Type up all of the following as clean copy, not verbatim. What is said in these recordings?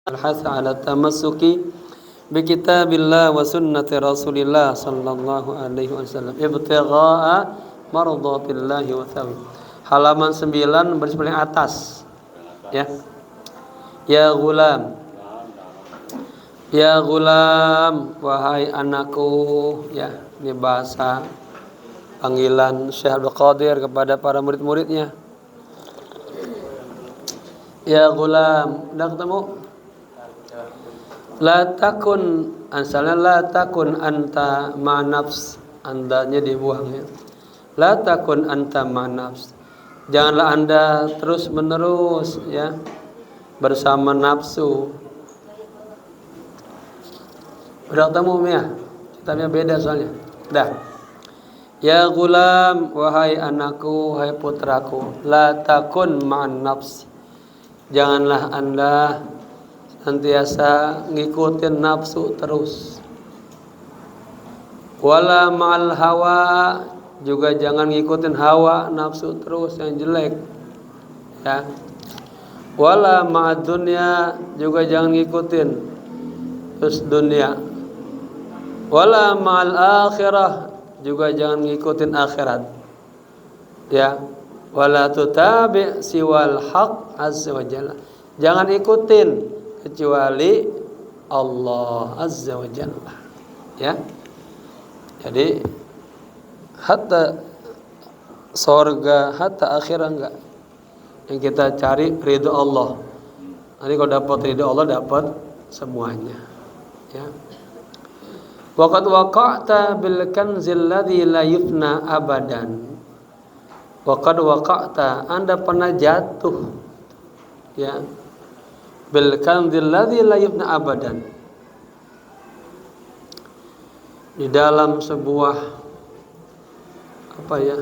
al-hath ala tamassuki bi kitabillah wa sunnati Rasulillah sallallahu alaihi wasallam ibtigha'a mardhatillahi wa thawabi. Halaman 9 baris paling atas. Ya. Ya gulam. Ya gulam, wahai anakku, ya, ini bahasa panggilan Syekh Abdul Qadir kepada para murid-muridnya. Ya gulam, udah ketemu? La takun, asalnya la takun anta ma'nafs, andanya dibuang ya. La takun anta ma'nafs. Janganlah anda terus menerus ya bersama nafsu. Udah ketemu ya? Kitabnya beda soalnya. Dah. Ya gulam, wahai anakku, wahai putraku, la takun ma'an nafs. Janganlah anda senantiasa ngikutin nafsu terus. Wala ma'al hawa, juga jangan ngikutin hawa nafsu terus yang jelek. Ya. Wala ma'ad dunya, juga jangan ngikutin terus dunia. Wala ma'al akhirah, juga jangan ngikutin akhirat. Ya. Wala tutabi' siwal haq azza wa jalla. Jangan ikutin kecuali Allah azza wa jalla. Ya. Jadi hatta surga, hatta akhirat enggak. Yang kita cari ridho Allah. Nanti kalau dapat ridho Allah dapat semuanya. Ya. Waqad waqa'ta bil kanzil ladzi la yufna abadan. Waqad waqa'ta, anda pernah jatuh ya bil kanzil ladzi la yufna abadan, di dalam sebuah apa ya,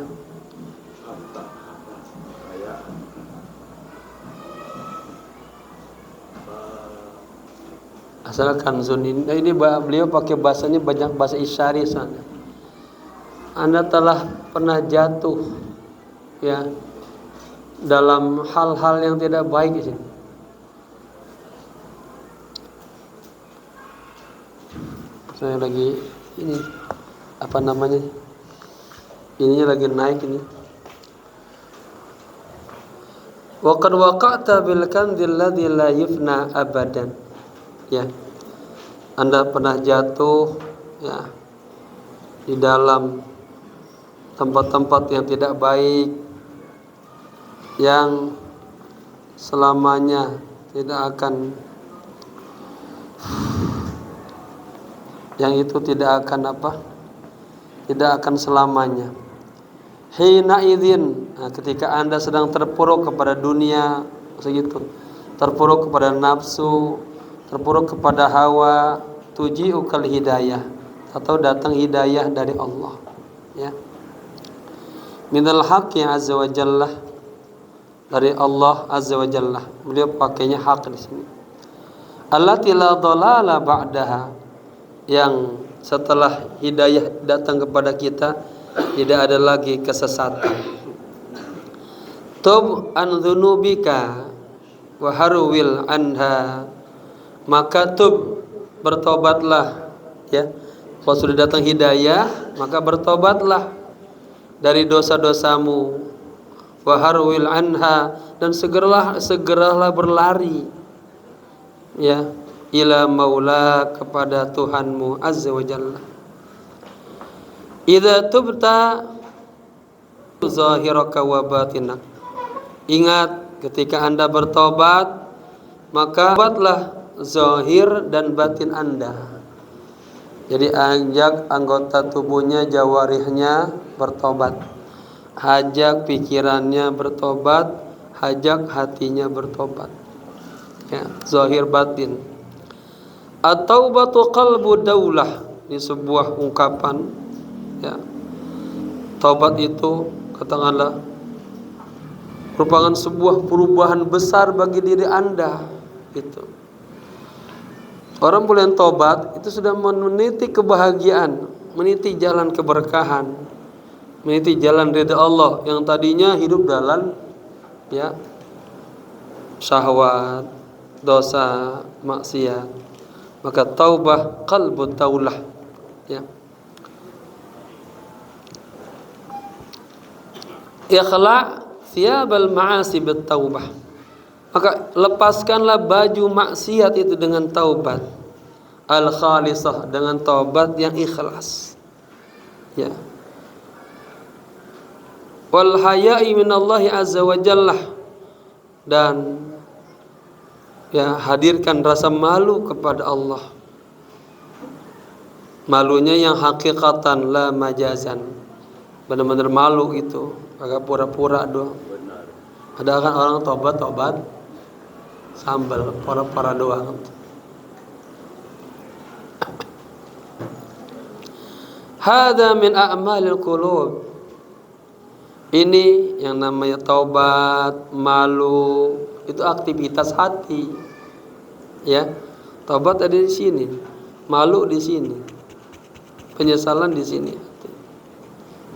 asalkan kanzun ini beliau pakai bahasanya banyak bahasa isyari sana. Anda telah pernah jatuh ya dalam hal-hal yang tidak baik di sini. Saya lagi ini apa namanya? Ininya lagi naik ini. Wa qad waqa'ta bil kanzil ladzi la yufna abadan. Ya. Anda pernah jatuh ya di dalam tempat-tempat yang tidak baik, yang selamanya tidak akan, yang itu tidak akan apa? Tidak akan selamanya. Hina idzin, nah, ketika Anda sedang terpuruk kepada dunia segitu, terpuruk kepada nafsu, terpuruk kepada hawa, tuji'ukal hidayah, atau datang hidayah dari Allah. Ya. Minal haqqi azza wa jalla, dari Allah azza wa jalla. Beliau pakainya hak di sini. Allati la dhalala ba'daha, yang setelah hidayah datang kepada kita tidak ada lagi kesesatan. Tub an dzunubika wa harwil anha, maka tub, bertobatlah ya. Kalau sudah datang hidayah, maka bertobatlah dari dosa-dosamu. Waharwil anha, dan segeralah berlari ya ila maula, kepada Tuhanmu azza wa jalla. Idza tubta zahiraka wa batinak, ingat ketika Anda bertobat, maka tobatlah zahir dan batin Anda. Jadi ajak anggota tubuhnya, jawarihnya bertobat, ajak pikirannya bertobat, ajak hatinya bertobat. Ya, zahir batin. At-taubatu qalbu daulah, ini sebuah ungkapan ya. Taubat itu katakanlah merupakan sebuah perubahan besar bagi diri Anda gitu. Orang boleh tobat itu sudah meniti kebahagiaan, meniti jalan keberkahan, meniti jalan ridha Allah. Yang tadinya hidup dalam ya syahwat, dosa maksiat. Maka taubah qalbu taulah, ya. Ikhla' thiyabal ma'asi bit-taubah. Maka lepaskanlah baju maksiat itu dengan taubat. Al-khalisah, dengan taubat yang ikhlas. Ya. Wal haya'i minallahi azza wa jalla, dan ya, hadirkan rasa malu kepada Allah. Malunya yang hakikatan, la majazan. Benar-benar malu itu, agak pura-pura doang. Ada kan orang tobat sambal, pura-pura doang. Hada min a'malil qulub. Ini yang namanya taubat, malu, itu aktivitas hati. Ya. Taubat ada di sini, malu di sini, penyesalan di sini,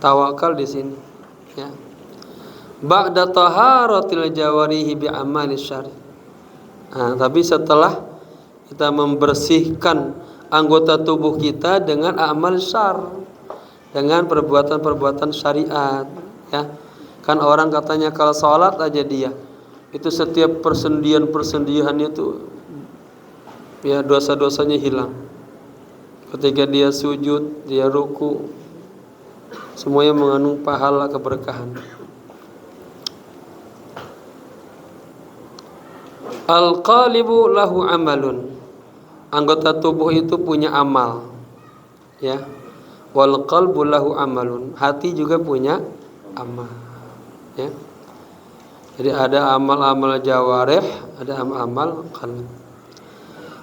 tawakal di sini, ya. Ba'da taharatil jawarihi bi amali syar'i. Nah, tapi setelah kita membersihkan anggota tubuh kita dengan amal syar, dengan perbuatan-perbuatan syariat, ya. Kan orang katanya kalau sholat aja dia itu setiap persendian-persendiannya itu ya dosa-dosanya hilang. Ketika dia sujud, dia ruku, semuanya mengandung pahala keberkahan. Al-qalibu lahu amalun. Anggota tubuh itu punya amal, ya. Wal qalbu lahu amalun. Hati juga punya amal, ya. Jadi ada amal-amal jawarih, ada amal-amal qalb.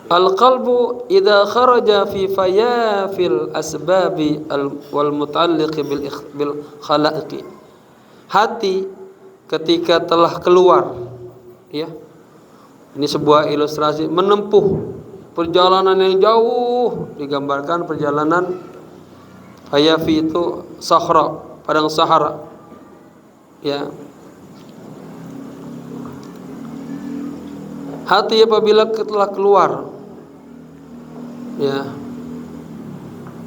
Al-qalbu idza kharaja fi fayafil asbabi wal muta'alliq bil khalaiqi. Hati ketika telah keluar, ya. Ini sebuah ilustrasi menempuh perjalanan yang jauh, digambarkan perjalanan fayafi itu sahra, padang sahara, ya. Hati apabila telah keluar, ya,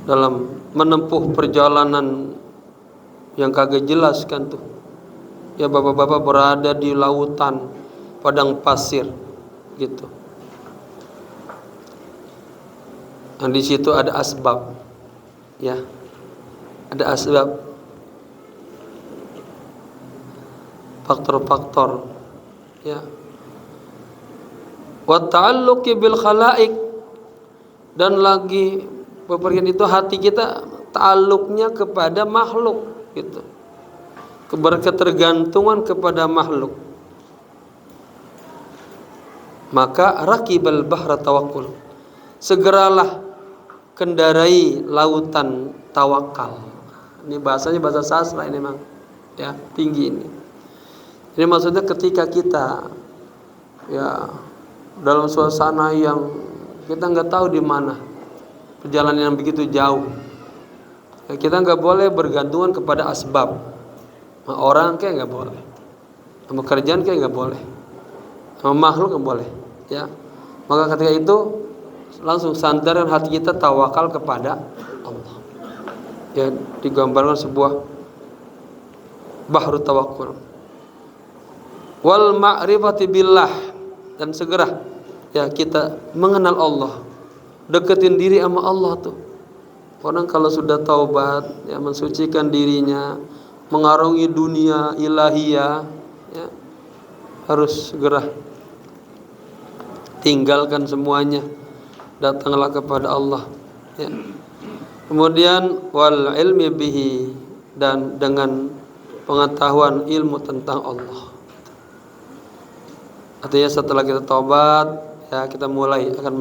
dalam menempuh perjalanan yang kagak jelas kan tuh, ya, bapak-bapak berada di lautan padang pasir gitu. Dan di situ ada asbab, ya, ada asbab, faktor-faktor, ya. Wa ta'alluqi bil khalaiq, dan lagi bepergian itu hati kita ta'alluqnya kepada makhluk gitu, ketergantungan kepada makhluk. Maka raqibal bahra tawakkul, segeralah kendarai lautan tawakal. Ini bahasanya bahasa sastra ini memang, ya, tinggi ini. Ini maksudnya ketika kita, ya, dalam suasana yang kita nggak tahu di mana, perjalanan yang begitu jauh, ya, kita nggak boleh bergantungan kepada asbab. Sama orang kayak nggak boleh, sama kerjaan kayak nggak boleh, sama makhluk nggak boleh, ya. Maka ketika itu langsung sandarkan hati kita tawakal kepada Allah, ya, digambarkan sebuah bahru tawakkul. Wal ma'rifati billah, dan segera, ya, kita mengenal Allah, deketin diri sama Allah tuh. Orang kalau sudah taubat, ya, mensucikan dirinya, mengarungi dunia ilahiyah, ya, harus segera tinggalkan semuanya, datanglah kepada Allah, ya. Kemudian wal ilmi bihi, dan dengan pengetahuan ilmu tentang Allah. Artinya setelah kita taubat, ya, kita mulai akan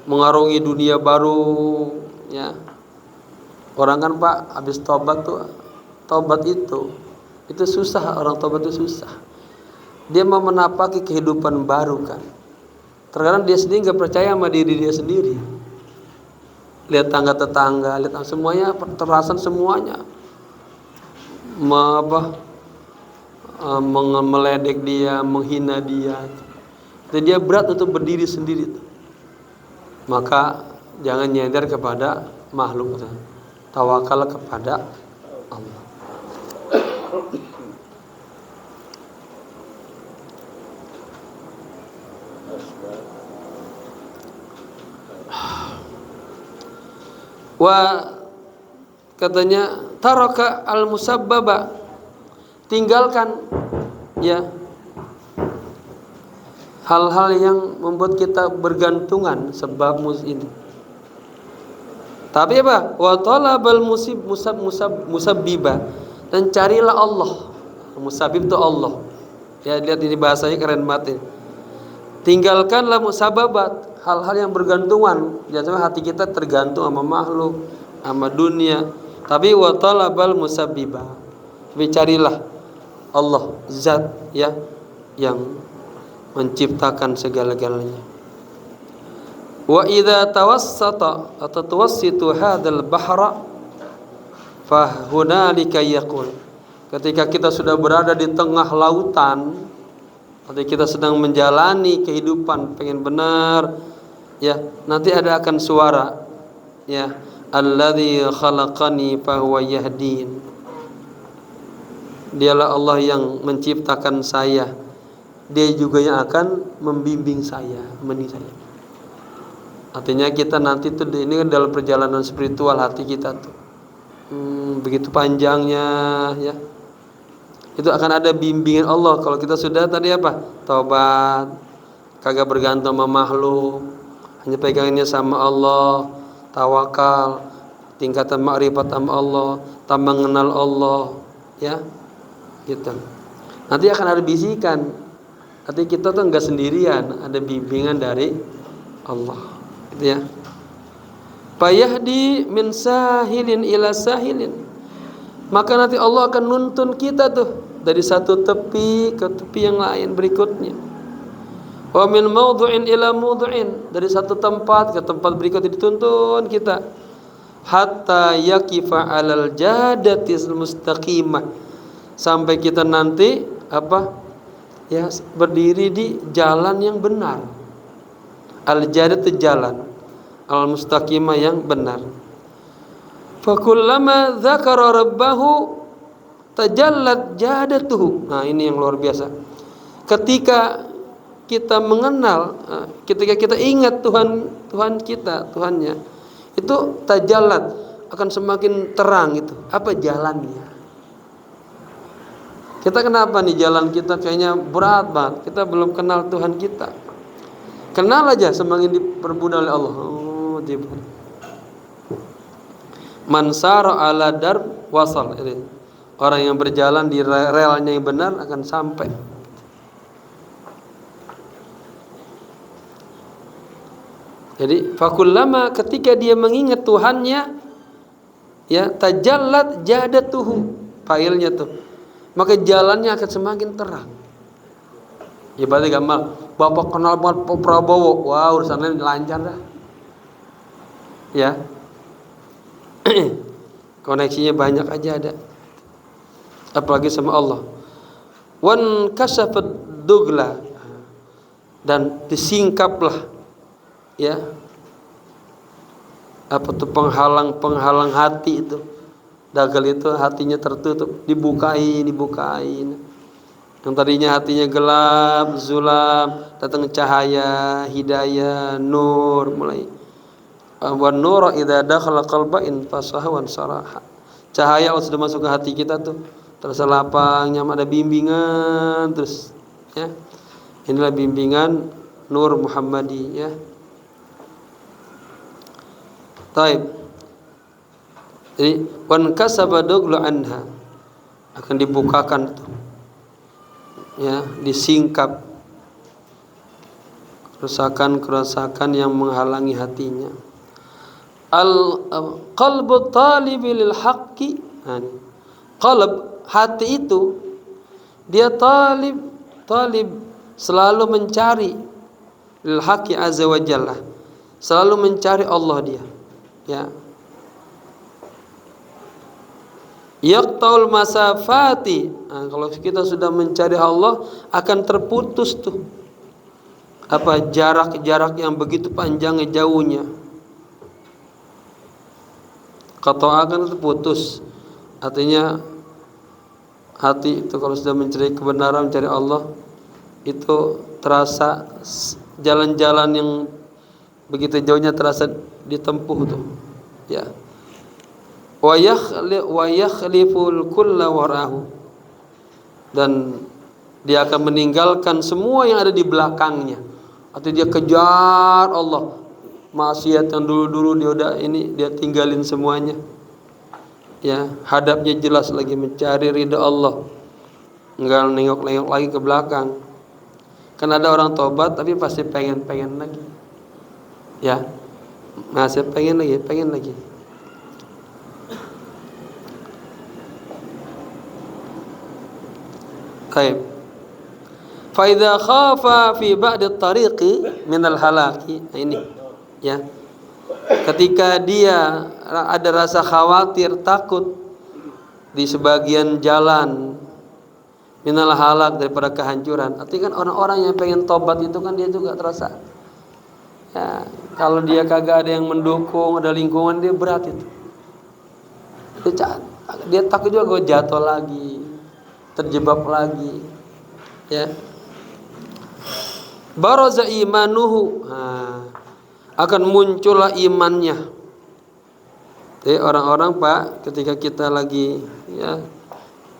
mengarungi dunia baru, ya. Orang kan, Pak, habis taubat tuh, taubat itu susah. Orang taubat itu susah. Dia mau menapaki kehidupan baru kan. Terkadang dia sendiri nggak percaya sama diri dia sendiri. Lihat tangga tetangga, lihat semuanya, terasa semuanya meledek dia, menghina dia. dan dia berat untuk berdiri sendiri tuh. Maka jangan nyender kepada makhluk, tawakal kepada Allah. Wa katanya taraka al-musabbaba, tinggalkan ya hal-hal yang membuat kita bergantungan sebab ini. Tapi apa? Wa talabal musabbiba, dan carilah Allah. Musabbib itu Allah. Ya, lihat ini bahasanya keren banget. Tinggalkanlah musababat, hal-hal yang bergantungan. Jangan hati kita tergantung sama makhluk, sama dunia. Tapi wa talabal musabbiba, tapi carilah Allah, zat ya yang menciptakan segala-galanya. Wa idza tawassata atau tuwassitu hadzal bahra fa hunalika yaqul, ketika kita sudah berada di tengah lautan, ketika kita sedang menjalani kehidupan pengen benar ya, nanti ada akan suara ya, alladzi khalaqani fa huwa yahdin, dialah Allah yang menciptakan saya, dia juga yang akan membimbing saya, mendidik saya. Artinya kita nanti tuh ini kan dalam perjalanan spiritual hati kita tuh begitu panjangnya ya, itu akan ada bimbingan Allah kalau kita sudah tadi apa, taubat, kagak bergantung sama makhluk, hanya pegangnya sama Allah, tawakal, tingkatan makrifat sama Allah, tambah mengenal Allah ya gitu. Nanti akan ada bisikan, nanti kita tuh enggak sendirian, ada bimbingan dari Allah gitu ya. Fayahdi min sahilin ila sahilin, maka nanti Allah akan nuntun kita tuh dari satu tepi ke tepi yang lain berikutnya. Wa min mawdu'in ila mawdu'in, dari satu tempat ke tempat berikutnya dituntun kita. Hatta yakifa alal jadatis mustaqimah, sampai kita nanti apa ya, berdiri di jalan yang benar. Al-jadat itu jalan, al-mustaqimah yang benar. Fakullama dzakara rabbahu tajallat jadatuhu. Nah, ini yang luar biasa. Ketika kita mengenal, ketika kita ingat Tuhan kita, Tuhannya, itu tajallat, akan semakin terang itu. Apa jalannya? Kita kenapa nih jalan kita kayaknya berat banget? Kita belum kenal Tuhan kita. Kenal aja semakin dipermudah oleh Allah. Oh, jibun. Man sara ala darb wasal. Orang yang berjalan di relnya yang benar akan sampai. Jadi fakullama, ketika dia mengingat Tuhannya ya, tajallat jadatuhu, failnya tuh, maka jalannya akan semakin terang. Ya berarti gampang, Bapak kenal banget Pak Prabowo, wah urusannya lancar dah ya. Koneksinya banyak aja ada, apalagi sama Allah. Wan kasafat dugla, dan disingkaplah ya apa tuh penghalang hati itu, dagal itu hatinya tertutup, dibukain. Yang tadinya hatinya gelap, zulam, datang cahaya, hidayah, nur mulai. Wan nura idza dakhala qalba'in fasaha wan saraha. Cahaya kalau sudah masuk ke hati kita tuh terasa lapang, nyaman, ada bimbingan terus ya. Inilah bimbingan Nur Muhammadi ya. Taib. Jadi wan kasaba duglu anha, akan dibukakan tuh ya, disingkap kerusakan yang menghalangi hatinya. Al qalbu talibi lil haqqi, qalb, hati itu dia talib selalu mencari lil haqqi azza wa jalla, selalu mencari Allah dia ya. Yaqtaul masafati, nah, kalau kita sudah mencari Allah akan terputus tuh jarak-jarak yang begitu panjangnya, jauhnya. Qata'a kan itu putus. Artinya hati itu kalau sudah mencari kebenaran, mencari Allah, itu terasa jalan-jalan yang begitu jauhnya terasa ditempuh tuh. Ya. Wa yakhliful kulla warahu. Dan dia akan meninggalkan semua yang ada di belakangnya. Atau dia kejar Allah. Maksiat yang dulu-dulu dia tinggalin semuanya. Ya, hadapnya jelas lagi mencari ridha Allah. Enggak nengok-nengok lagi ke belakang. Kan ada orang tobat tapi pasti pengen lagi. Ya. Masih pengen lagi. Baik. Fa idza khafa fi ba'd at-tariqi min al-halaki. Ini ya. Ketika dia ada rasa khawatir, takut di sebagian jalan minal halak, daripada kehancuran. Artinya kan orang-orang yang pengen tobat itu kan dia juga terasa ya, kalau dia kagak ada yang mendukung, ada lingkungan, dia berat itu. Dia takut juga gue jatuh lagi, terjebak lagi. Ya. Baraza imanuhu. Akan muncullah imannya. Jadi orang-orang Pak, ketika kita lagi ya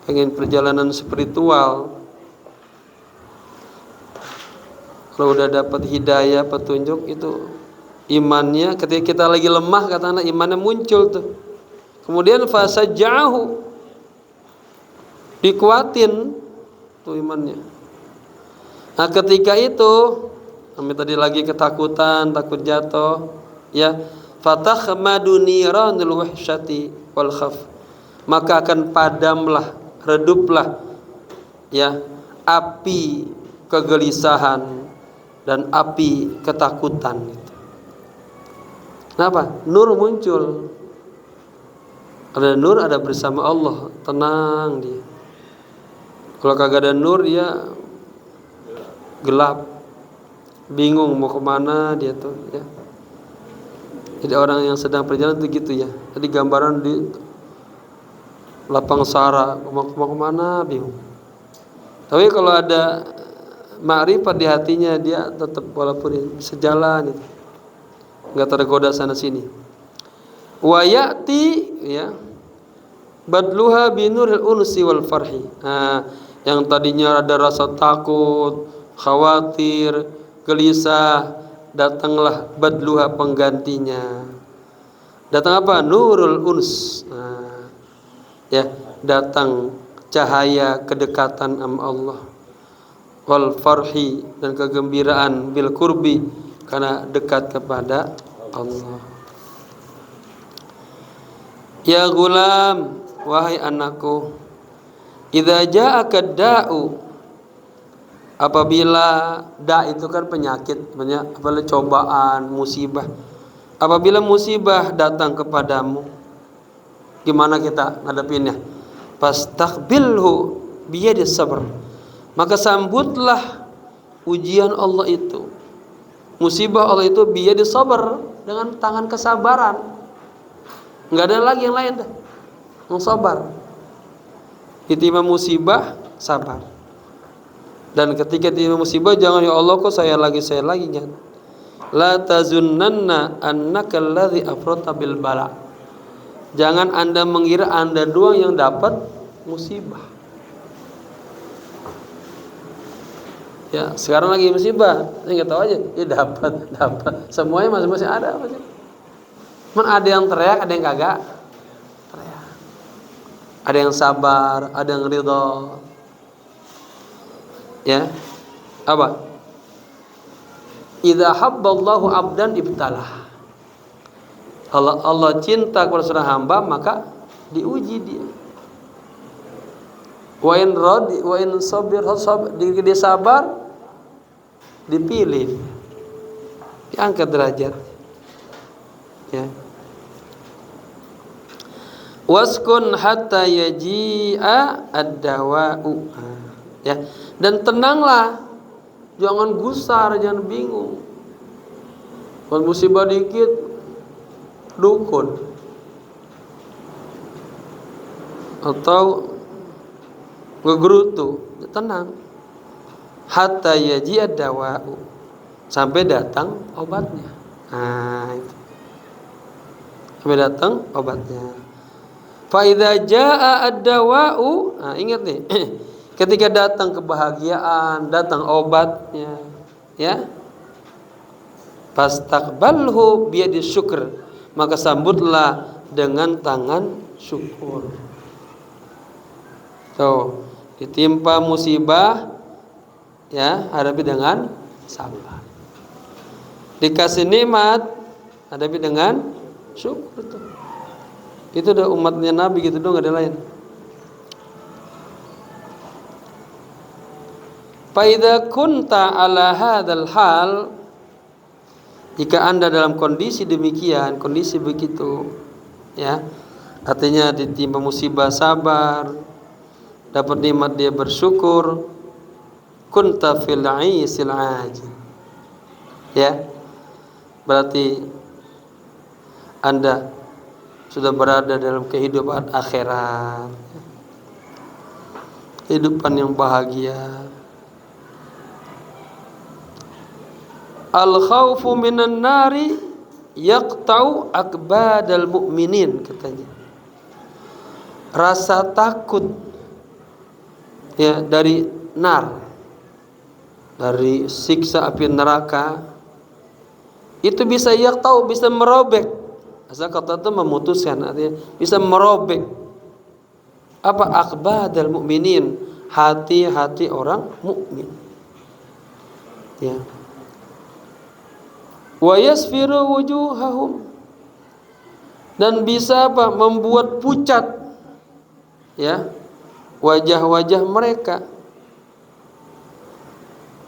pengen perjalanan spiritual, kalau udah dapat hidayah, petunjuk, itu imannya ketika kita lagi lemah, kata anak, imannya muncul tuh. Kemudian fasaja'ahu, dikuatin tuh imannya. Nah ketika itu kami tadi lagi ketakutan, takut jatuh, ya, fatakhmadu niranul wahsyati wal khaf, maka akan padamlah, reduplah ya api kegelisahan dan api ketakutan itu. Kenapa? Nur muncul. Ada nur, ada bersama Allah, tenang dia. Kalau kagak ada nur, dia gelap, bingung mau kemana dia tuh ya. Jadi orang yang sedang perjalanan itu gitu ya. Jadi gambaran di lapang sara, mau kemana bingung. Tapi kalau ada ma'rifat di hatinya, dia tetap walaupun bisa jalan itu, nggak tergoda sana sini. Wa ya'ti ya badluha binuril unsi wal farhi. Yang tadinya ada rasa takut, khawatir, gelisah, datanglah badluha, penggantinya. Datang apa? Nurul uns. Ya, datang cahaya kedekatan sama Allah. Wal farhi, dan kegembiraan bil kurbi, karena dekat kepada Allah. Ya gulam, wahai anakku, idza ja'aka da'u, apabila itu kan penyakit, apabila cobaan, musibah. Apabila musibah datang kepadamu, gimana kita ngadepinnya? Fastaqbilhu biyadis sabr, maka sambutlah ujian Allah itu, musibah Allah itu biyadis sabr, dengan tangan kesabaran. Enggak ada lagi yang lain dah, yang sabar. Ditimpa musibah, sabar. Dan ketika ditimpa musibah, jangan ya Allah kok saya lagi jangan. La tazunnanna annaka alladhi afrata bil bala. Jangan Anda mengira Anda doang yang dapat musibah. Ya, sekarang lagi musibah, saya enggak tahu aja, ya dapat. Semuanya masing-masing ada apa sih? Ada yang teriak, ada yang kagak teriak. Ada yang sabar, ada yang ridha. Ya. Apa? Idza habballahu 'abdan ibtalah. Allah cinta kepada seorang hamba, maka diuji dia. Wa in sabir, dia sabar, dipilih, diangkat derajat. Ya. Waskun hatta yaji'a ad-dawa'u. Ya. Dan tenanglah Jangan gusar, jangan bingung. Kalau musibah dikit, dukun atau ngegerutu, tenang. Hatta yaji'ad dawa'u, sampai datang obatnya. Nah, itu. Sampai datang obatnya. Fa idza jaa ad-dawa'u, nah ingat nih. Ketika datang kebahagiaan, datang obatnya, ya. Fastaqbalhu biyadi syukr, maka sambutlah dengan tangan syukur. Tuh, ditimpa musibah, ya, hadapi dengan sabar. Dikasih nikmat, hadapi dengan syukur tuh. Itu udah umatnya Nabi gitu dong, gak ada lain. Fa idza kunta ala hadzal hal, jika Anda dalam kondisi demikian, kondisi begitu, ya, artinya ditimpa musibah sabar, dapat nikmat dia bersyukur, kunta fil 'aisil 'ajil, ya, berarti Anda sudah berada dalam kehidupan akhirat, kehidupan yang bahagia. Al-khawfu minan nari yaqta'u akbadal mu'minin, katanya. Rasa takut, ya, dari nar, dari siksa api neraka, itu bisa yaqta'u, bisa merobek. Asal kata itu memutuskan, artinya bisa merobek apa? Akbadal mu'minin, hati-hati orang mukmin, ya. Wa yasfiru wujuhahum, dan bisa apa? Membuat pucat, ya, wajah-wajah mereka.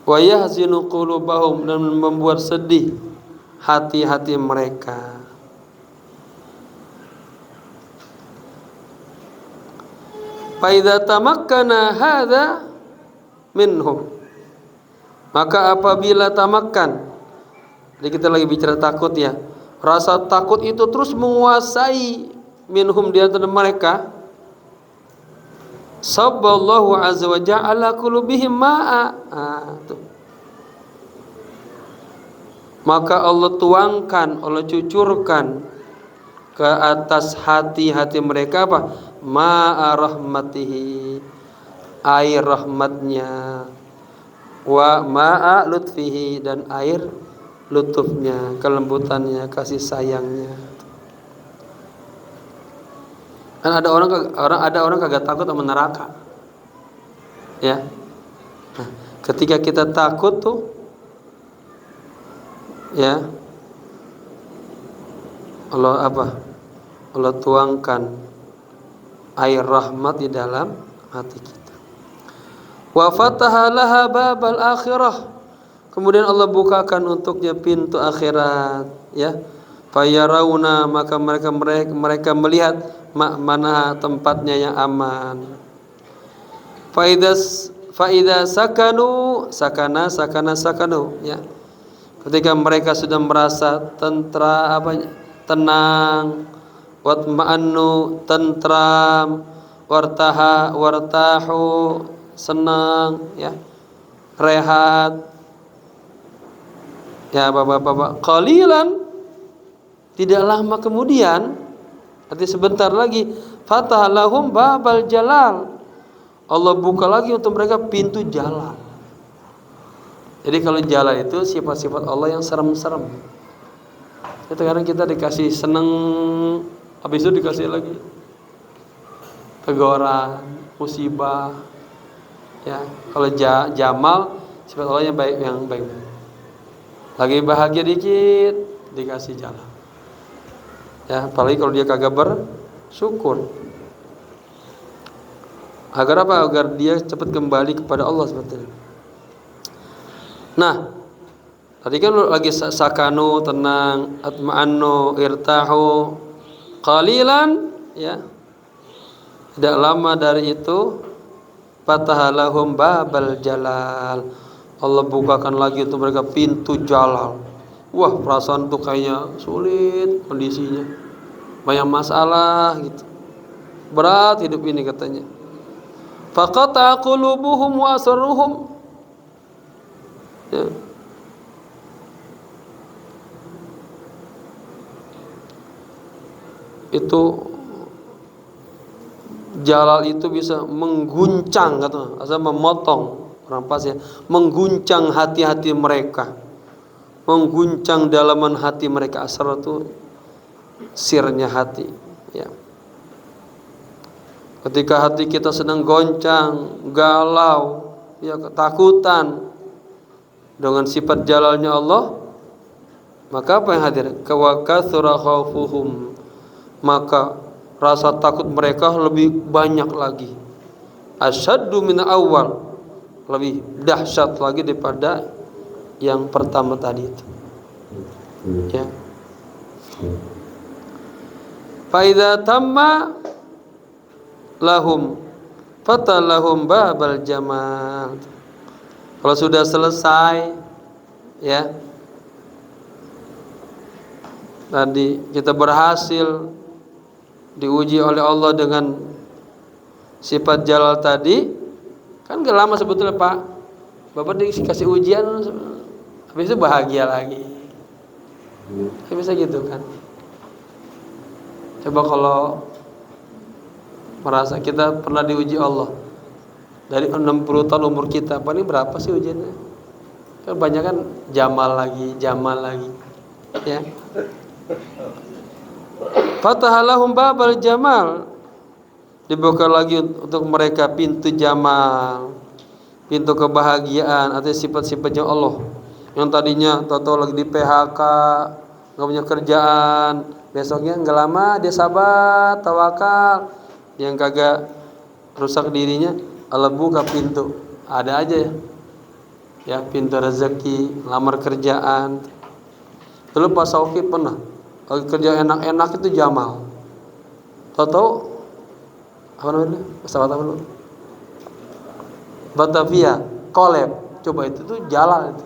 Wa yahzinu qulubahum, dan membuat sedih hati-hati mereka. Fa idza tamakkana hadza minhum, maka apabila tamakkan, jadi kita lagi bicara takut, ya, rasa takut itu terus menguasai minhum, di antara mereka, sabballahu azza wa ja'ala qulubihim ma'a, maka Allah tuangkan, Allah cucurkan ke atas hati-hati mereka apa? Ma'a rahmatihi, air rahmatnya, wa ma'a lutfihi, dan air lutufnya, kelembutannya, kasih sayangnya. Kan ada orang kagak takut sama neraka, ya. Nah, ketika kita takut tuh, ya, Allah tuangkan air rahmat di dalam hati kita. Wa fataha laha babal akhirah, kemudian Allah bukakan untuknya pintu akhirat, ya. Fayarawna, maka mereka melihat mana tempatnya yang aman. Faida sakanu, ya. Ketika mereka sudah merasa tenang, watma'annu, tentram, wartahu, senang, ya, rehat, ya, bapak-bapak, qalilan, tidak lama kemudian, artinya sebentar lagi, fatah lahum babal jalal, Allah buka lagi untuk mereka pintu jalal. Jadi kalau jalal itu sifat-sifat Allah yang serem-serem. Itu kadang kita dikasih seneng, habis itu dikasih lagi teguran, musibah, ya. Kalau jamal, sifat Allah yang baik. Lagi bahagia dikit, dikasih jalal, ya. Apalagi kalau dia kagak bersyukur. Agar apa? Agar dia cepat kembali kepada Allah sebetulnya. Nah, tadi kan lagi sakanu, tenang, atma'annu, irtahu, qalilan, ya. Tidak lama dari itu, fatahalahum babal jalal, Allah bukakan lagi untuk mereka pintu jalal. Wah, perasaan tuh kayaknya sulit kondisinya, banyak masalah gitu, berat hidup ini katanya. Faqata qulubuhum wa asruhum, ya. Itu jalal itu bisa mengguncang, kata asal memotong orang pas ya, mengguncang hati-hati mereka, mengguncang dalaman hati mereka. Asar itu sirnya hati, ya. Ketika hati kita sedang goncang, galau, ya, ketakutan dengan sifat jalalnya Allah, maka apa yang hadir? Kawatsura khaufuhum, maka rasa takut mereka lebih banyak lagi. Asyaddu min awal, lebih dahsyat lagi daripada yang pertama tadi itu, ya. Fa idza tamma lahum fatalahum babal jamal. Kalau sudah selesai, ya, tadi kita berhasil diuji oleh Allah dengan sifat jalal tadi, kan gak lama sebetulnya Pak, Bapak dikasih ujian, habis itu bahagia lagi, bisa gitu kan. Coba kalau merasa kita pernah diuji Allah dari 60 tahun umur kita, paling berapa sih ujiannya? Kan banyak kan jamal lagi, ya. Fatahalahum babal jamal, dibuka lagi untuk mereka pintu jamal, pintu kebahagiaan atau sifat-sifatnya Allah. Yang tadinya tahu lagi di PHK, nggak punya kerjaan, besoknya nggak lama dia sabar, tawakal, yang kagak rusak dirinya, Allah buka pintu, ada aja ya, pintu rezeki, lamar kerjaan. Dulu Pak Sauki pernah lagi kerja enak-enak itu jamal, tahu apa namanya, pesawat apa dulu, Batavia collab, coba itu tuh jalan itu.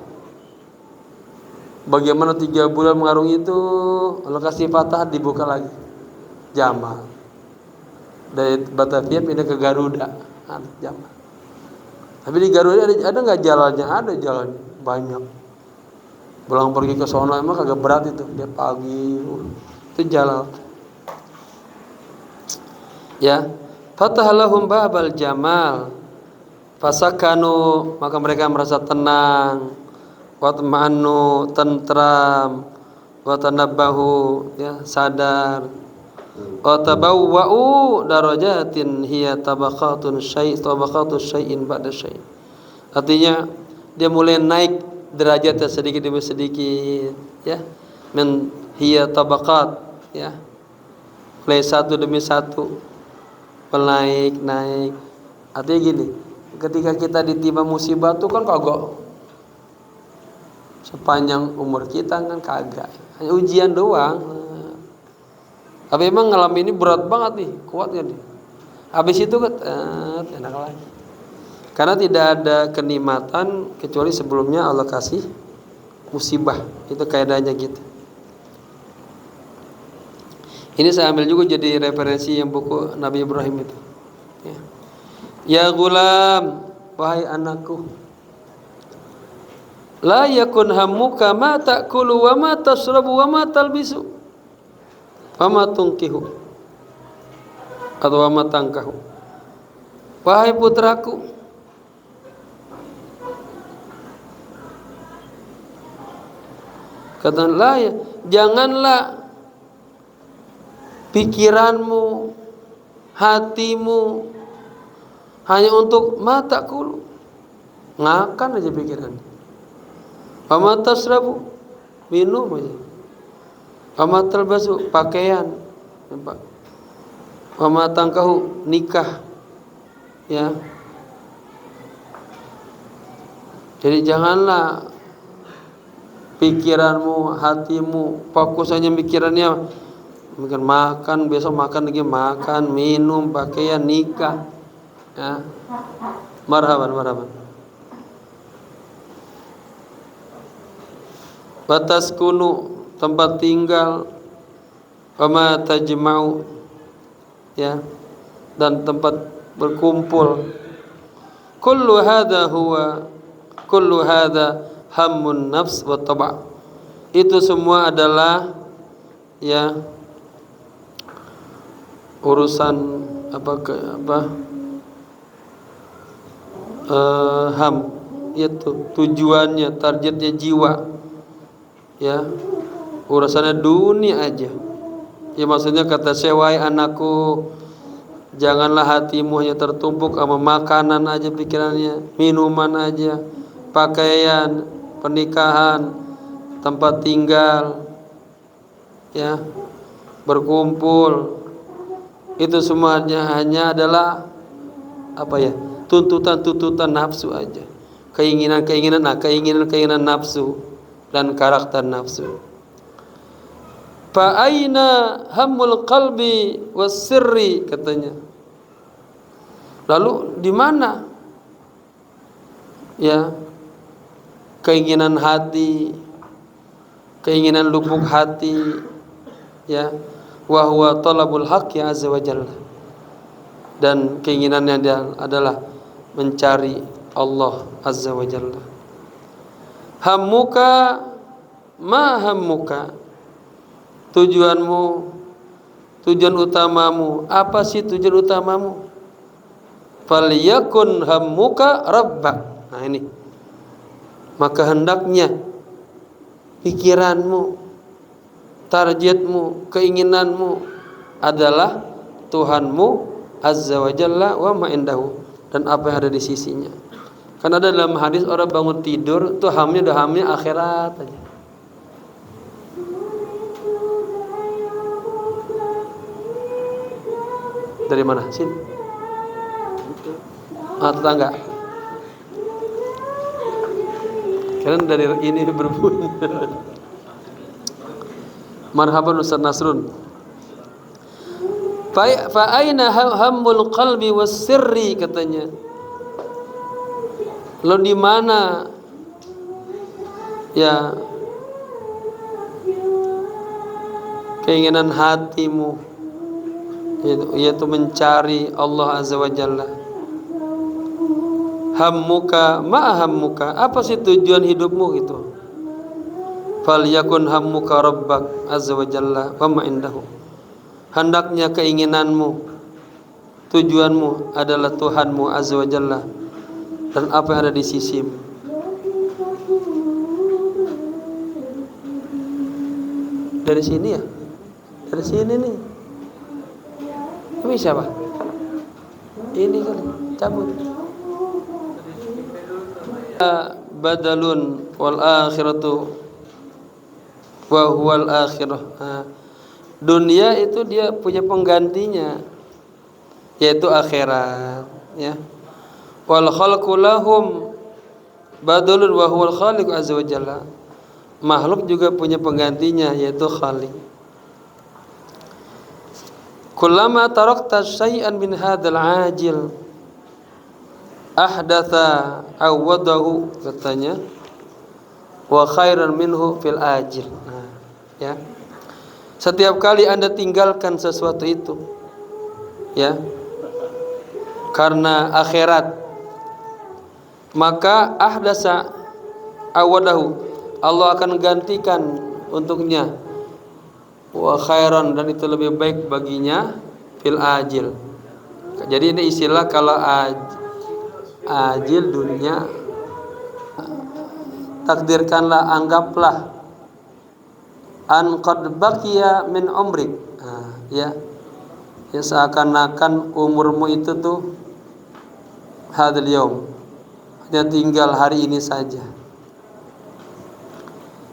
Bagaimana 3 bulan mengarungi itu, Allah kasih fatah, dibuka lagi jamal. Dari Batavia pindah ke Garuda, jamal. Tapi di Garuda ada nggak jalannya? Ada jalannya, banyak. Pulang pergi ke sono emang kagak berat itu, dia pagi itu jalan. Ya, fatahalahum babal jamal, fasakanu, maka mereka merasa tenang, watma'annu, tentram, watanabbahu, ya, sadar, watabawwa'u darajatin hiya tabaqatun syai'in ba'da syai'. Artinya dia mulai naik derajatnya sedikit demi sedikit, ya, min hiya tabaqat, ya, mulai satu demi satu, naik. Artinya gini, ketika kita ditimpa musibah tuh kan kagak sepanjang umur kita, kan kagak, hanya ujian doang. Tapi emang ngalamin ini berat banget nih, kuat gak nih? Habis itu kan enak lagi. Karena tidak ada kenikmatan kecuali sebelumnya Allah kasih musibah. Itu kaidahnya gitu. Ini saya ambil juga jadi referensi yang buku Nabi Ibrahim itu, ya. Ya gulam, wahai anakku, la yakun hammuka ma ta'kulu wa ma tasrabu wa ma talbisu wa ma tunkihu atau wa ma tangkahu. Wahai putraku, katakanlah, ya, janganlah pikiranmu, hatimu hanya untuk mata kulu, ngakan aja pikiran. Pama tasrabu, minum aja. Pama talbasu, pakaian. Pama tangkahu, nikah, ya. Jadi janganlah pikiranmu, hatimu fokus hanya pikirannya makan, besok makan lagi, makan, minum, pakaian, nikah, ya. Marhaban. batas kunu tempat tinggal, wama tajma'u ya, dan tempat berkumpul. Kullu hadha hammun nafs wa taba'. Itu semua adalah ya urusan ham, itu tujuannya, targetnya jiwa ya, urusannya dunia aja ya. Maksudnya kata Syekh, wahai anakku, janganlah hatimu hanya tertumpuk sama makanan aja, pikirannya minuman aja, pakaian, pernikahan, tempat tinggal ya, berkumpul. Itu semuanya hanya adalah apa ya, tuntutan nafsu aja, keinginan nafsu dan karakter nafsu. Fa aina hammul qalbi was sirri, katanya. Lalu di mana ya keinginan hati, keinginan lubuk hati ya, wa huwa talabul haqqi azza wa jalla, dan keinginannya adalah mencari Allah azza wa jalla. Hammuka ma hammuka, tujuanmu, tujuan utamamu, apa sih tujuan utamamu? Falyakun hammuka rabbak. Nah ini, maka hendaknya pikiranmu, targetmu, keinginanmu adalah Tuhanmu azza wa jalla wa ma indahu, dan apa yang ada di sisinya. Karena ada dalam hadis, orang bangun tidur tuh hamnya akhirat aja. Dari mana? Sini. Tetangga. Kalian dari ini berbunyi. Marhaban Ustaz Nasrun. Fa aina hammul qalbi was sirri, katanya. Lo di mana ya keinginan hatimu, yaitu mencari Allah azza wa jalla. Hammuka ma hammuka, apa sih tujuan hidupmu gitu. Falyakun hammuka rabbak azza wa jalla wa ma indahu, hendaknya keinginanmu, tujuanmu adalah Tuhanmu azza wa jalla dan apa yang ada di sisimu. Dari sini ya, dari sini nih. Ini siapa? Ini kan cabut. Badalun wal akhiratu wa huwal akhirah. Dunia itu dia punya penggantinya, yaitu akhirat ya. Wal khalqu lahum badalun wa huwal khaliq azza wa jalla. Makhluk juga punya penggantinya, yaitu khaliq. Kullama tarakta syai'an min hadzal ajil ahdatha awadahu, katanya, wa khairan minhu fil ajil. Nah, ya. Setiap kali Anda tinggalkan sesuatu itu ya karena akhirat, maka ahdasa awadahu, Allah akan gantikan untuknya, wa khairan, dan itu lebih baik baginya, fil ajil. Jadi ini istilah kalau ajil dunia, takdirkanlah, anggaplah an qad baqiya min umrik, ya seakan-akan umurmu itu tuh hadzal yaum, hanya tinggal hari ini saja.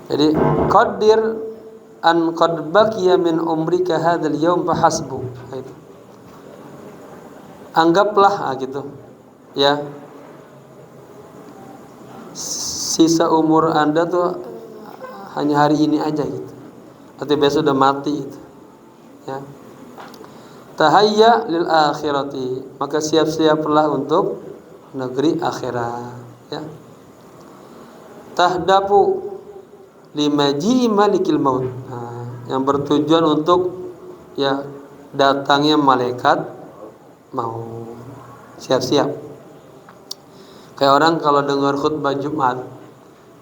Jadi qadir an qad baqiya min umrika hadzal yaum fahasbu, gitu. Anggaplah gitu ya, sisa umur Anda tuh hanya hari ini aja gitu, nanti besok udah mati gitu ya. Tahayya lil akhirati, maka siap-siaplah untuk negeri akhirat ya. Tahdapu limaji malikil maut. Yang bertujuan untuk ya datangnya malaikat maut. Siap-siap. Kayak orang kalau dengar khutbah Jumat,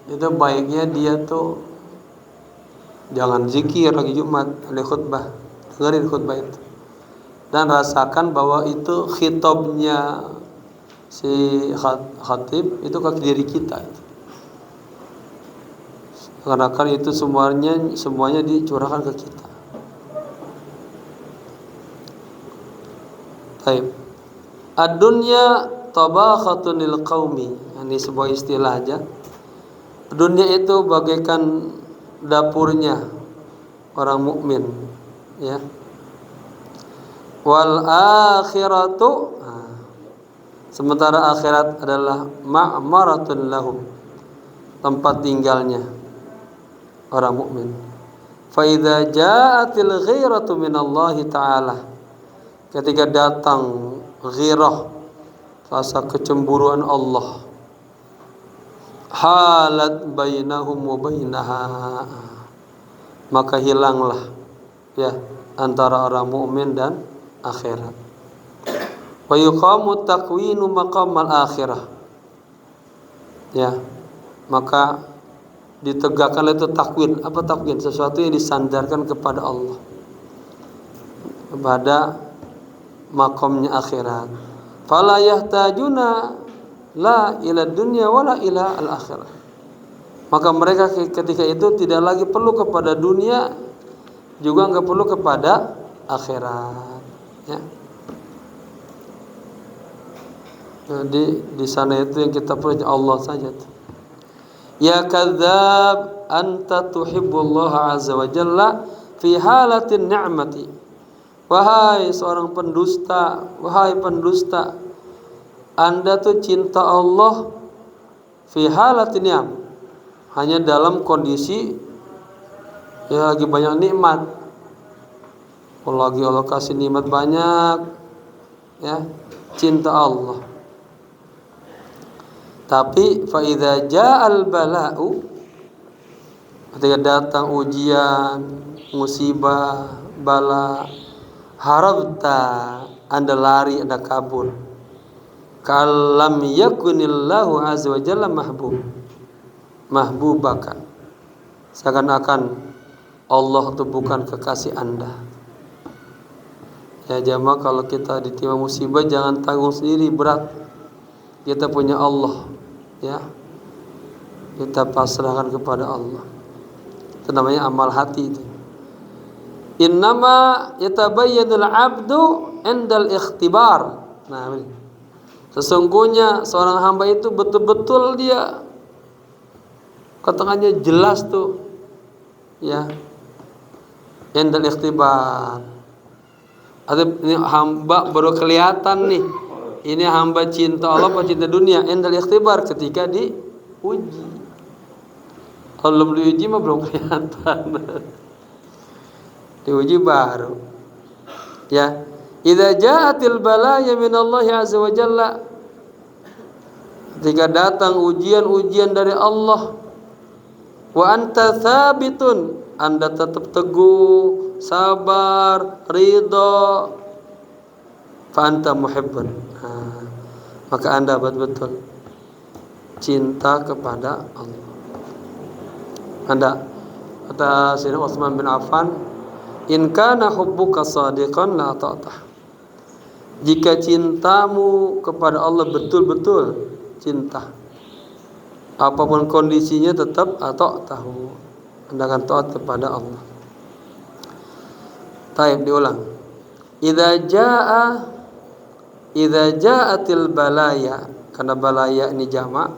itu baiknya dia tuh jangan zikir lagi Jumat, ada khutbah. Dengerin khutbah itu. Dan rasakan bahwa itu khitabnya si khatib itu ke diri kita. Karena kan itu semuanya dicurahkan ke kita. Baik. Ad-dunya tabakhatun lil qaumi. Ini sebuah istilah aja. Dunia itu bagaikan dapurnya orang mukmin, ya. Wal akhiratu, sementara akhirat adalah ma'maratun lahum, tempat tinggalnya orang mukmin. Fa idza ja'atil ghiratu minallahi ta'ala, ketika datang ghirah, rasa kecemburuan Allah, halat bainahum wa bainaha, maka hilanglah ya antara orang mukmin dan akhirat. Wa yuqamu taqwinu maqamal akhirah, ya, maka ditegakkan itu takwin. Apa takwin? Sesuatu yang disandarkan kepada Allah, kepada makamnya akhirat. Fala yahtajuna la ila dunya wala ila al akhirah, maka mereka ketika itu tidak lagi perlu kepada dunia, juga enggak perlu kepada akhirat, ya. Jadi di sana itu yang kita perlu Allah saja. Ya kadzab, anta tuhibbullah azza wa jalla fi halatin ni'mati. Wahai seorang pendusta, wahai pendusta, Anda tuh cinta Allah fi halatin ni'am, hanya dalam kondisi ya lagi banyak nikmat. Kalau lagi Allah kasih nikmat banyak, ya, cinta Allah. Tapi fa idza ja'al bala'u, ketika datang ujian, musibah, bala, harabta, Anda lari, Anda kabur. Kalam yakunillahu azza wa jalla mahbubaka, seakan-akan Allah itu bukan kekasih Anda. Ya jamaah, kalau kita ditimpa musibah jangan tanggung sendiri, berat. Kita punya Allah, ya. Kita pasrahkan kepada Allah. Itu namanya amal hati itu. Innama yatabayyanul 'abdu 'indal ikhtibar. Nah, sesungguhnya seorang hamba itu betul-betul dia keterangannya jelas tuh, ya. Indal ikhtibar. Ini hamba baru kelihatan nih, ini hamba cinta Allah apa cinta dunia. Indal ikhtibar, ketika diuji. Kalau belum diuji mah belum kelihatan. Diuji baru, ya. Idza ja'atil balaya minallahi azza wa jalla, ketika datang ujian-ujian dari Allah, wa anta tsabitun, Anda tetap teguh, sabar, ridha, fa anta muhibbun, maka Anda betul-betul cinta kepada Allah. Anda, kata Sayyidina Utsman bin Affan, in kana hubbuka shadiqan la ta'tah, jika cintamu kepada Allah betul-betul cinta, apapun kondisinya tetap atau tahu, Anda akan taat kepada Allah. Taib, diulang. Idza ja'atil balaya, karena balaya ini jamak,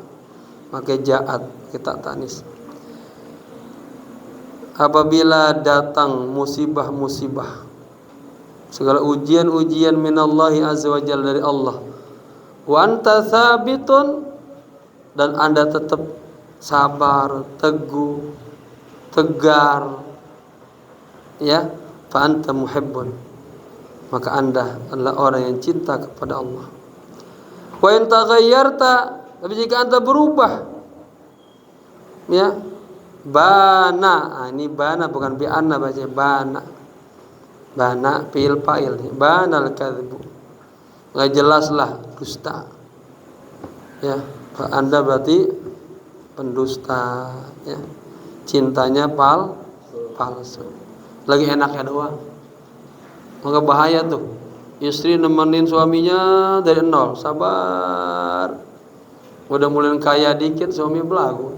maka ja'at kita tanis. Apabila datang musibah-musibah, segala ujian-ujian minallahi azza wa jalla, dari Allah, wa anta tsabitun, dan Anda tetap sabar, teguh, tegar, ya, fa anta muhibbun, maka Anda adalah orang yang cinta kepada Allah. Wa in taghayyarta, tapi jika Anda berubah, ya, Bana, ini bana bukan bi anna baca bana. Bana fi'il fa'il. Banal kadzibu. Enggak jelaslah dusta. Ya, Anda berarti pendusta ya. Cintanya palsu. Lagi enaknya doang. Maka bahaya tuh. Istri nemenin suaminya dari nol, sabar. Udah mulai kaya dikit suami belagu.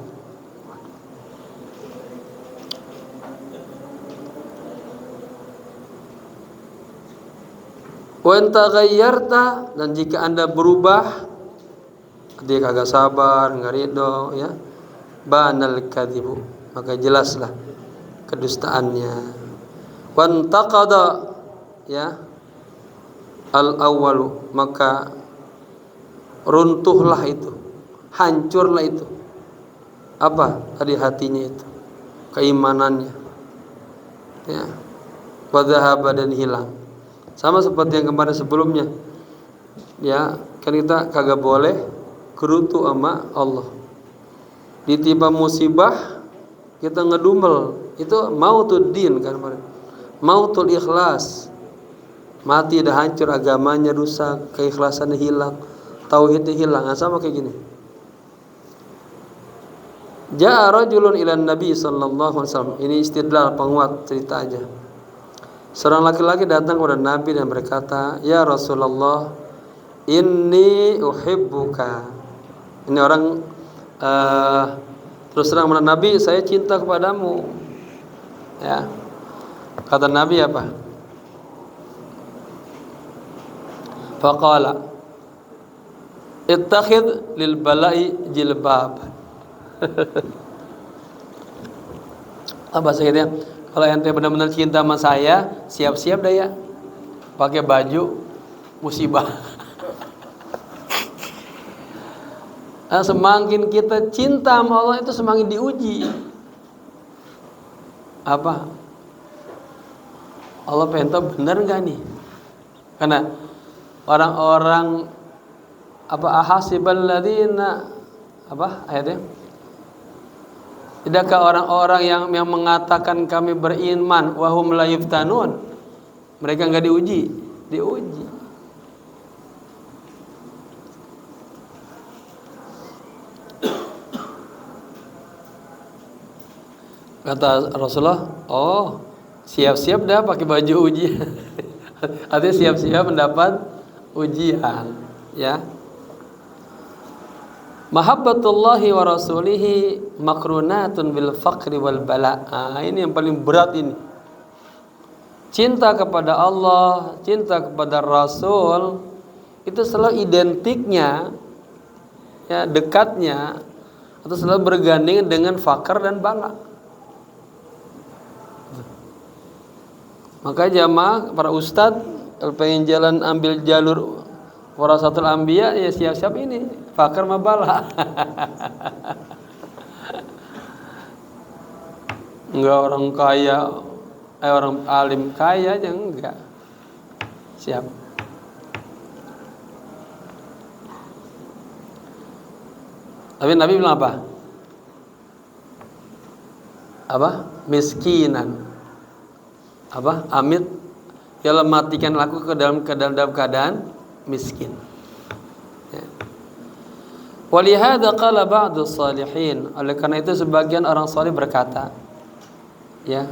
Wa in taghayyarta, dan jika Anda berubah, dia kagak sabar, enggak ridho ya. Banal kadzibu, maka jelaslah kedustaannya. Wan taqada ya al awwalu, maka runtuhlah itu, hancurlah itu. Apa tadi hatinya itu? Keimanannya. Ya. Wa dhahaba, dan hilang. Sama seperti yang kemarin sebelumnya. Ya, kan kita kagak boleh gerutu sama Allah. Ditimpa musibah kita ngedumel, itu mautud din kan kemarin. Mautul ikhlas. Mati dah hancur, agamanya rusak, keikhlasannya hilang, tauhidnya hilang. Nah, sama kayak gini. Ja'a rajulun ilan Nabi sallallahu alaihi wasallam. Ini istidlal, penguat cerita aja. Seorang laki-laki datang kepada Nabi dan berkata, "Ya Rasulullah, inni uhibbuka." Ini orang terus terang kepada Nabi, "Saya cinta kepadamu." Ya. Kata Nabi apa? Faqala ittakhidh lil bala'i jilbab. Apa maksudnya? Kalau ente benar-benar cinta sama saya, siap-siap dah ya, pakai baju musibah. Nah, semakin kita cinta sama Allah itu semakin diuji. Apa? Allah pengen tahu benar nggak nih? Karena orang-orang ahasibal ladzina ayatnya? Tidakkah orang-orang yang mengatakan kami beriman wahum la yuftanun, mereka enggak diuji? Diuji. Kata Rasulullah, "Oh, siap-siap dah pakai baju ujian." Artinya siap-siap mendapat ujian, ya. Mahabbatullahi wa rasulihi makrunatun bil faqri wal bala. Ini yang paling berat ini. Cinta kepada Allah, cinta kepada Rasul itu selalu identiknya, ya, dekatnya atau selalu berganding dengan fakir dan bala. Maka jamaah para ustadz kalau pengen jalan ambil jalur warasatul anbiya, ya siap-siap ini fakir mabala. Enggak orang kaya, orang alim kaya aja enggak. Siap. Tapi Nabi bilang apa? Miskinan. Amit, ya matikan aku ke dalam keadaan miskin. Ya. Walihada qala ba'du salihin. Oleh karena itu sebagian orang saleh berkata, ya,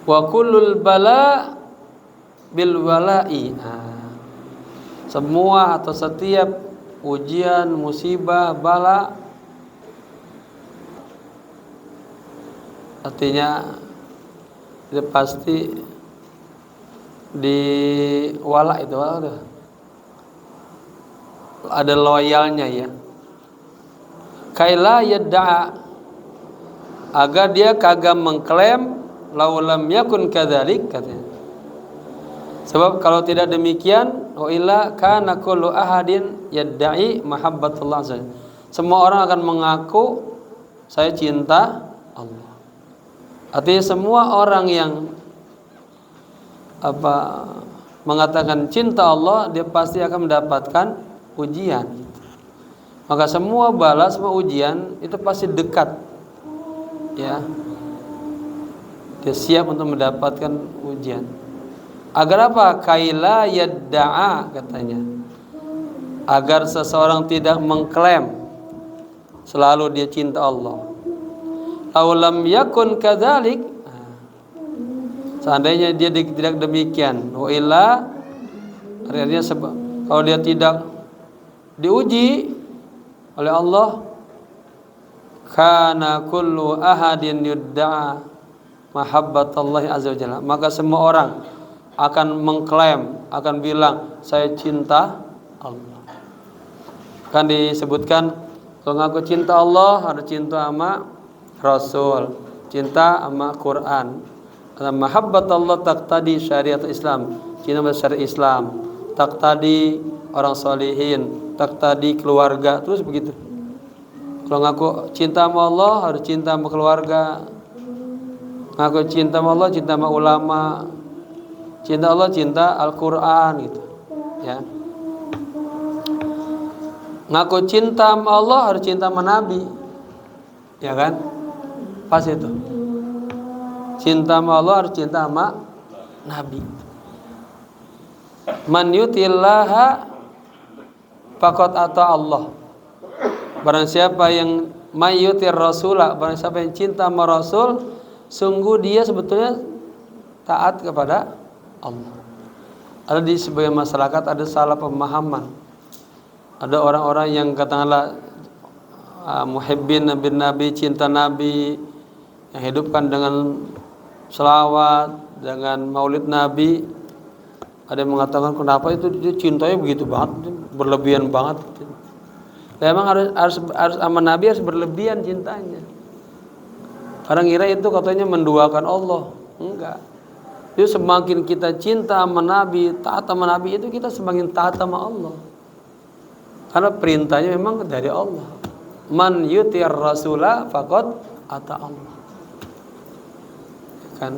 wa kullul bala bil wala'i. Semua atau setiap ujian, musibah, bala, artinya itu pasti di wala itu ada loyalnya, ya. Kaila yad'a, agar dia kagak mengklaim laulam yakun kadzalik, katanya. Sebab kalau tidak demikian, wa illa kana kullu ahadin yad'i mahabbatullah. Semua orang akan mengaku saya cinta Allah. Artinya semua orang yang mengatakan cinta Allah, dia pasti akan mendapatkan ujian. Maka semua bala, semua ujian itu pasti dekat ya. Dia siap untuk mendapatkan ujian. Agar apa? Kaila yadda'a katanya. Agar seseorang tidak mengklaim selalu dia cinta Allah. Aulam yakun kadzalik, seandainya dia tidak demikian, wa illa, artinya kalau dia tidak diuji oleh Allah, kana kullu ahadin yudda'a mahabbatallahi azza wajalla, maka semua orang akan mengklaim, akan bilang saya cinta Allah. Kan disebutkan kalau ngaku cinta Allah harus cinta sama Rasul, cinta sama Quran. Mahabbatullah taqtadi syariat Islam, cinta sama syariat Islam, taqtadi orang solihin, taqtadi keluarga, terus begitu. Kalau ngaku cinta sama Allah harus cinta sama keluarga. Ngaku cinta sama Allah, cinta sama ulama. Cinta Allah, cinta Al-Quran gitu, ya. Ngaku cinta sama Allah harus cinta sama Nabi, ya kan? Pas itu. Cinta sama Allah harus cinta sama Nabi. Man yutillaha faqad ata Allah. Barang siapa yang mayyutir rasulah, barang siapa yang cinta sama Rasul, sungguh dia sebetulnya taat kepada Allah. Ada di sebagian masyarakat ada salah pemahaman. Ada orang-orang yang katakanlah muhibbin Nabi, cinta Nabi, yang hidupkan dengan selawat, dengan maulid Nabi. Ada yang mengatakan kenapa itu dia cintanya begitu banget, berlebihan banget. Memang harus sama Nabi harus berlebihan cintanya. Orang kira itu katanya menduakan Allah. Enggak. Jadi semakin kita cinta sama Nabi, taat sama Nabi, itu kita semakin taat sama Allah. Karena perintahnya memang dari Allah. Man yutir rasulah faqad ata Allah. Kan?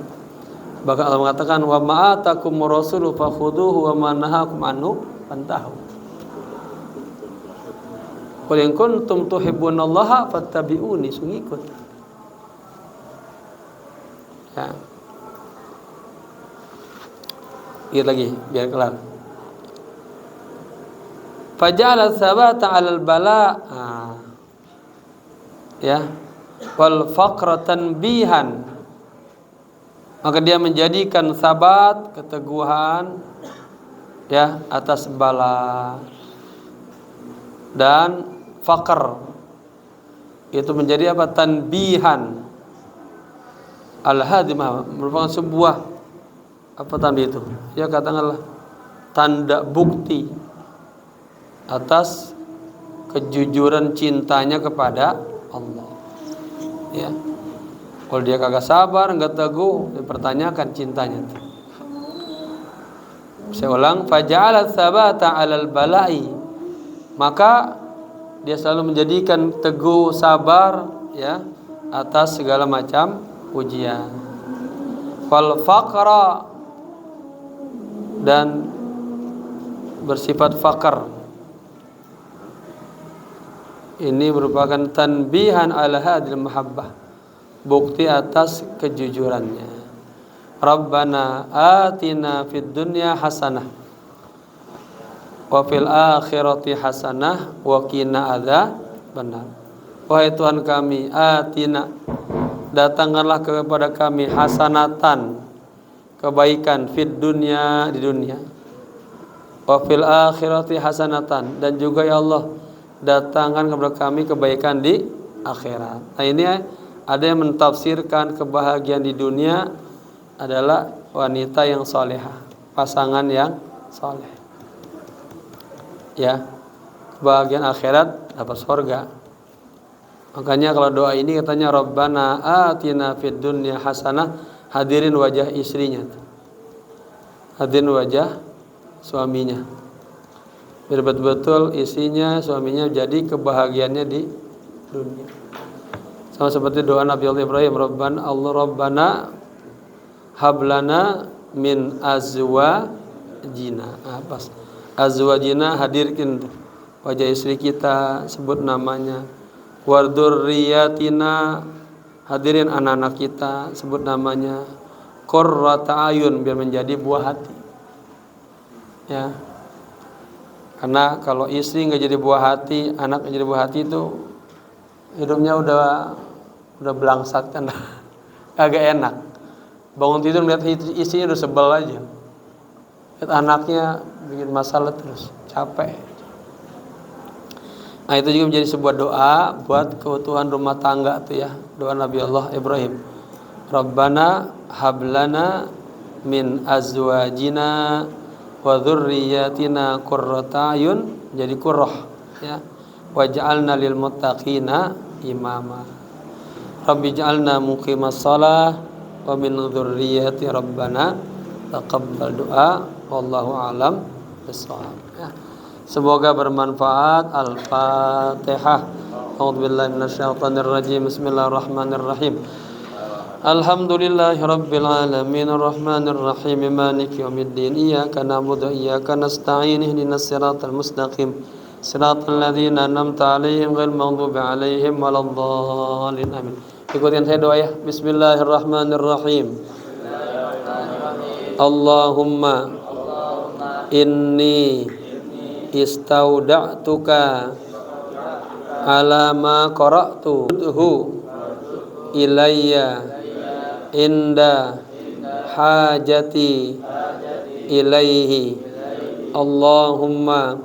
Bahkan Allah mengatakan wa ma'atakum rasulu fakhuduhu wa ma nahakum anhu fantahu. Qul in kuntum tuhibbunallaha fattabi'uni, sungikut. Ya. Lihat lagi biar kelar. Faja'ala tsabata 'alal bala, ya, wal faqra tanbihan, maka dia menjadikan sabat, keteguhan, ya, atas bala, dan faqr itu menjadi apa? Tanbihan. Al-hadimah merupakan sebuah apa tanda itu? Ya, katakanlah tanda bukti atas kejujuran cintanya kepada Allah. Ya. Kalau dia kagak sabar, enggak teguh, dipertanyakan cintanya. Saya ulang, faja'ala tsabata 'alal bala'i, maka dia selalu menjadikan teguh sabar, ya, atas segala macam ujian. Fal faqra, dan bersifat faqr ini merupakan tanbihan ala hadil mahabbah, bukti atas kejujurannya. Rabbana atina fid dunya hasanah wa fil akhirati hasanah wa qina adzabannar. Wahai Tuhan kami, atina, datangkanlah kepada kami hasanatan, kebaikan, fid dunya, di dunia, wa fil akhirati hasanatan, dan juga ya Allah datangkan kepada kami kebaikan di akhirat. Nah, ini ada yang mentafsirkan kebahagiaan di dunia adalah wanita yang solehah, pasangan yang soleh. Ya, kebahagiaan akhirat dapat surga. Makanya kalau doa ini katanya Rabbana atina fid dunya hasanah, hadirin wajah istrinya, hadirin wajah suaminya, biar betul-betul isinya, suaminya jadi kebahagiaannya di dunia. Sama seperti doa Nabi Allah Ibrahim, Rabbana hablana min azwajina. Pas azwajina, hadirkan wajah istri kita, sebut namanya. Wardurriyatina, Hadirin anak-anak kita, sebut namanya qurrata ayun, biar menjadi buah hati. Ya. Karena kalau istri nggak jadi buah hati, anak nggak jadi buah hati itu hidupnya udah belangsat kan, agak enak. Bangun tidur lihat istrinya udah sebel aja, lihat anaknya bikin masalah terus, capek. Nah itu juga menjadi sebuah doa buat keutuhan rumah tangga tuh ya, doa Nabi Allah Ibrahim. Rabbana hablana min azwajina wa dzurriyyatina qurrata ayun, jadi qurrah ya. Waj'alna lil muttaqina imama. Rabbi ja'alna muqimas shalah wa min dzurriyyati rabbana taqabbal du'a wallahu alam bissawab ya. Semoga bermanfaat. Al-Fatihah. A'udzubillahi minasyaitonir rajim. Bismillahirrahmanirrahim. Alhamdulillahirabbil alamin arrahmanir rahim maliki yaumiddin iyyaka na'budu wa iyyaka nasta'in ihdinas siratal mustaqim siratal ladzina an'amta 'alaihim ghairil maghdubi 'alaihim waladdallin amin. Ikutin saya doa ya. Bismillahirrahmanirrahim. Allahumma inni istauda'tuka ala ma qara'tuhu ilayya inda hajati ilaihi. Allahumma